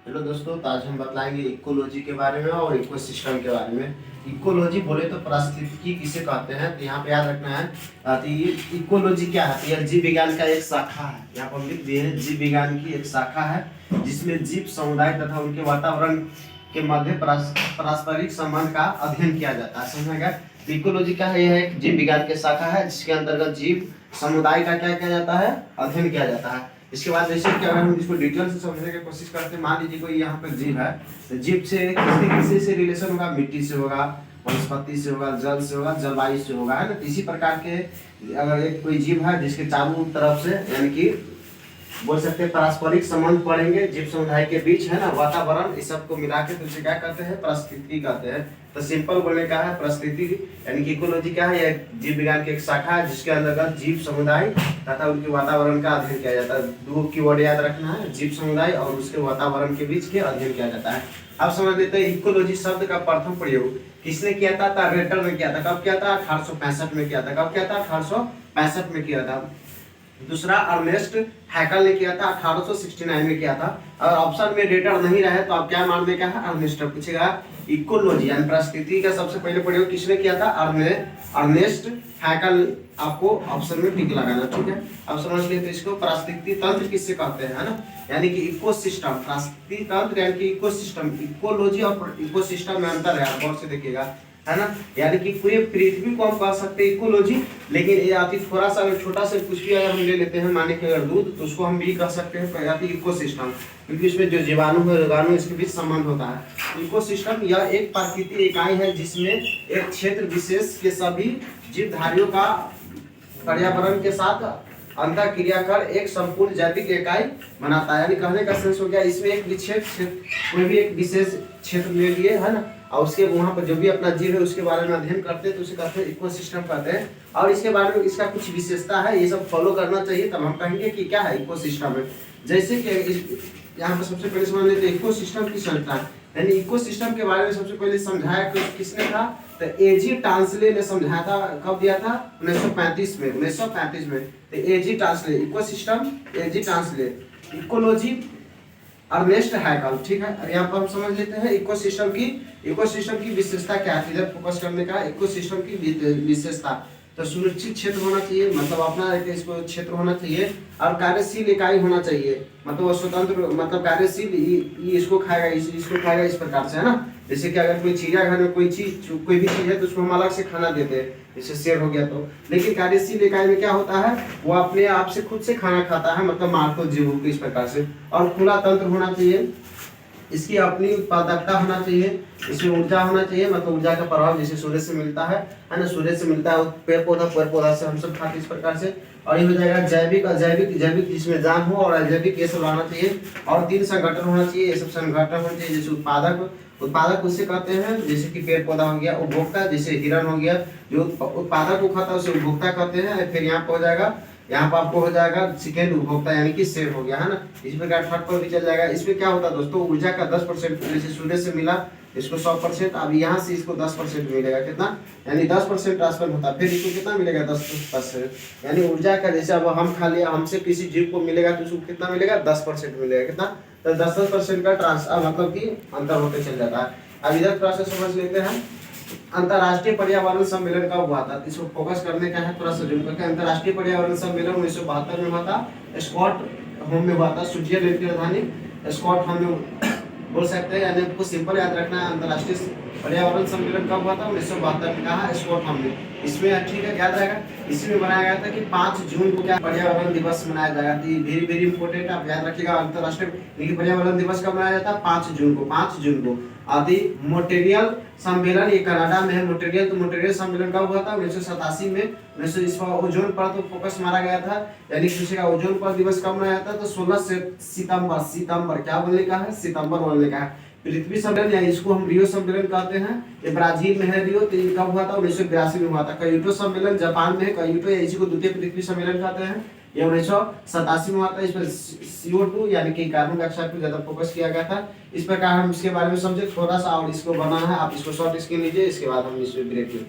Hello दोस्तों, तो आज हम बतलाएंगे इकोलॉजी के बारे में और इकोसिस्टम के बारे में। इकोलॉजी बोले तो पारिस्थितिकी किसे कहते हैं, तो यहाँ पे याद रखना है। तो ये इकोलॉजी क्या है? यह जीव विज्ञान का एक शाखा है। यहाँ पर हम लिख दिए हैं, जीव विज्ञान की एक शाखा है जिसमें जीव समुदाय तथा उनके वातावरण के मध्य पारस्परिक संबंध का अध्ययन किया जाता है। समझा गया? तो इकोलॉजी क्या है? यह एक जीव विज्ञान की शाखा है जिसके अंतर्गत जीव समुदाय का क्या किया जाता है? अध्ययन किया जाता है। इसके बाद जैसे कि अगर हम इसको डिटेल से समझने की कोशिश करते हैं, मान लीजिए कोई यहाँ पर जीव है, तो जीव से किसी से रिलेशन होगा, मिट्टी से होगा, वनस्पति से होगा, जल से होगा, जलवायु से होगा, है ना। इसी प्रकार के अगर एक कोई जीव है जिसके चारों तरफ से यानी कि बोल सकते हैं पारस्परिक संबंध पड़ेंगे जीव समुदाय के बीच, है ना, वातावरण, इस सब को मिला के तो इसे क्या कहते हैं? पारिस्थितिकी कहते हैं। तो सिंपल बोलने का है पारिस्थितिकी यानी कि इकोलॉजी क्या है? यह जीव विज्ञान की एक शाखा है जिसके अंतर्गत जीव समुदाय तथा उनके वातावरण का अध्ययन किया जाता है। दो कीवर्ड याद रखना है, जीव समुदाय और उसके वातावरण के बीच के अध्ययन किया जाता है। अब समझ लेते हैं इकोलॉजी शब्द का प्रथम प्रयोग किसने किया था? रेटर ने किया था। कब किया था? 1865 में किया था। कब किया था? 1865 में किया था। दूसरा अर्नेस्ट हैकल ने किया था, 1869 में किया था। अगर ऑप्शन में रेटर नहीं रहे तो आप क्या मानने का है? अर्नेस्ट पूछेगा। इकोलॉजी यानी पारिस्थितिकी का सबसे पहले प्रयोग किसने किया था? अर्नेस्ट हैकल। आपको ऑप्शन में टिक लगाना, ठीक है। अब समझ लिए तो इसको पारिस्थितिकी तंत्र किससे कहते हैं, है ना, यानी कि इकोसिस्टम। पारिस्थितिकी तंत्र यानी कि इकोसिस्टम। इकोलॉजी और इकोसिस्टम में अंतर है, आप गौर से देखिएगा, है ना। यानी कि पूरे पृथ्वी को हम कह सकते हैं इकोलॉजी, लेकिन ये आती थोड़ा सा छोटा सा कुछ भी अगर हम ले लेते हैं, माने कि अगर दूध, तो उसको हम भी कह सकते हैं इकोसिस्टम, क्योंकि इसमें जो जीवाणु है, रोगाणु, इसके बीच संबंध होता है। इकोसिस्टम यह एक प्राकृतिक इकाई है जिसमें एक क्षेत्र विशेष के सभी जीवधारियों का पर्यावरण के साथ अंतर क्रिया कर एक संपूर्ण जैविक इकाई बनाता है। यानी कहने का सेंस हो गया, इसमें एक विशेष कोई भी एक विशेष क्षेत्र ले लिए, है ना, और उसके वहाँ पर जो भी अपना जीव है उसके बारे में अध्ययन करते हैं, तो उसे कहते हैं इकोसिस्टम कहते हैं। और इसके बारे में इसका कुछ विशेषता है, ये सब फॉलो करना चाहिए, तब हम कहेंगे कि क्या है? इकोसिस्टम है। जैसे कि यहाँ पर सबसे पहले समझ लेते हैं इकोसिस्टम की संरचना, यानी इकोसिस्टम के बारे में सबसे पहले समझाया किसने था? तो एजी टांसले ने समझाया था। कब दिया था? 1935 में। 1935 में। तो एजी टांसले, इकोसिस्टम एजी टांसले, इकोलॉजी अर्नेस्ट हैकल, ठीक है। यहाँ पर हम समझ लेते हैं इकोसिस्टम की विशेषता क्या है। इधर फोकस करने का, इकोसिस्टम की विशेषता तो सुनिश्चित क्षेत्र होना चाहिए, मतलब अपना इसको क्षेत्र होना चाहिए, और कार्यशील इकाई होना चाहिए, मतलब वो स्वतंत्र, मतलब कार्यशील, इसको खाएगा, इसको खाएगा, इस प्रकार से, है ना। जैसे कि अगर कोई चिड़ियाघर में कोई भी चीज है तो उसको हम अलग से खाना देते हैं, जैसे शेर हो गया तो। लेकिन कार्यशील इकाई में क्या होता है? वो अपने आप से खुद से खाना खाता है, मतलब मारको जीवों को, इस प्रकार से। और खुला तंत्र होना चाहिए, इसकी अपनी उत्पादकता होना चाहिए, इसमें ऊर्जा होना चाहिए, मतलब ऊर्जा का प्रभाव जैसे सूर्य से मिलता है ना, सूर्य से मिलता है, पेड़ पौधा से हम सब खाते, इस प्रकार से। और ये हो जाएगा जैविक, अजैविक, जैविक जिसमें जान हो, और अजैविक, ये सब रहना चाहिए। और 3 संगठन होना चाहिए, ये सब संगठन होना चाहिए। जैसे उत्पादक उससे कहते हैं, जैसे कि पेड़ पौधा हो गया। उपभोक्ता जैसे हिरण हो गया, जो उत्पादक को खाता है उसे उपभोक्ता कहते हैं। फिर यहाँ पर हो जाएगा, यहाँ पर आपको हो जाएगा सेकेंड उपभोक्ता, यानी कि शेर हो गया, है ना। इस प्रकार थर्ड पर भी चल जाएगा। इसमें क्या होता है दोस्तों? ऊर्जा का 10%, जैसे सूर्य से मिला इसको 100%, अब यहाँ से इसको 10% मिलेगा। कितना? यानी 10% ट्रांसफर होता है। फिर इसको कितना मिलेगा? 10%, यानी ऊर्जा का, जैसे अब हम खा लिया, हमसे किसी जीव को मिलेगा तो उसको कितना मिलेगा? 10% मिलेगा। कितना? तो 10% का मतलब कि अंतर होते चल जाता है। अब इधर थोड़ा सा समझ लेते हैं, अंतर्राष्ट्रीय पर्यावरण सम्मेलन कब हुआ था? इसको फोकस करने का है, थोड़ा सा जूम करके। अंतर्राष्ट्रीय पर्यावरण सम्मेलन 1972 में हुआ था, स्कॉटहोम में हुआ था, स्विट्जरलैंड की राजधानी स्कॉटहोम में बोल सकते हैं। यानी आपको सिंपल याद रखना है, अंतर्राष्ट्रीय पर्यावरण सम्मेलन कब हुआ था? 1972 में, कहा स्कॉटहोम में। इसमें ठीक है, याद रहेगा, इसमें बनाया गया था कि 5 जून को क्या पर्यावरण दिवस मनाया जाएगा। वेरी वेरी इंपॉर्टेंट, आप याद रखिएगा। अंतर्राष्ट्रीय पर्यावरण दिवस कब मनाया जाता है? 5 जून को। 5 जून को। आदि मोन्ट्रियल सम्मेलन, ये कनाडा में है। मोन्ट्रियल, तो मोन्ट्रियल सम्मेलन कब हुआ था? 1987 में। 1900 इस पर ओजोन पर तो फोकस मारा गया था, यानी किसी का ओजोन पर दिवस कब मनाया था? तो 16 सितंबर, क्या बोलने का है? सितंबर बोलने का है। पृथ्वी सम्मेलन, या इसको हम रियो सम्मेलन कहते हैं, ये ब्राजील में है रियो। तो ये कब हुआ था? 1982 में हुआ था। क्योटो सम्मेलन जापान में है, क्योटो, या इसी को द्वितीय पृथ्वी सम्मेलन कहते हैं, ये 1987 में हुआ था। इस पर CO2 यानी कि कार्बन डाइऑक्साइड पर ज्यादा फोकस किया गया था। इस प्रकार हम इसके बारे में समझे थोड़ा सा, और इसको बनाना है, आप इसको शॉर्ट स्क्रीन लीजिए, इसके बाद हम इस ब्रेक में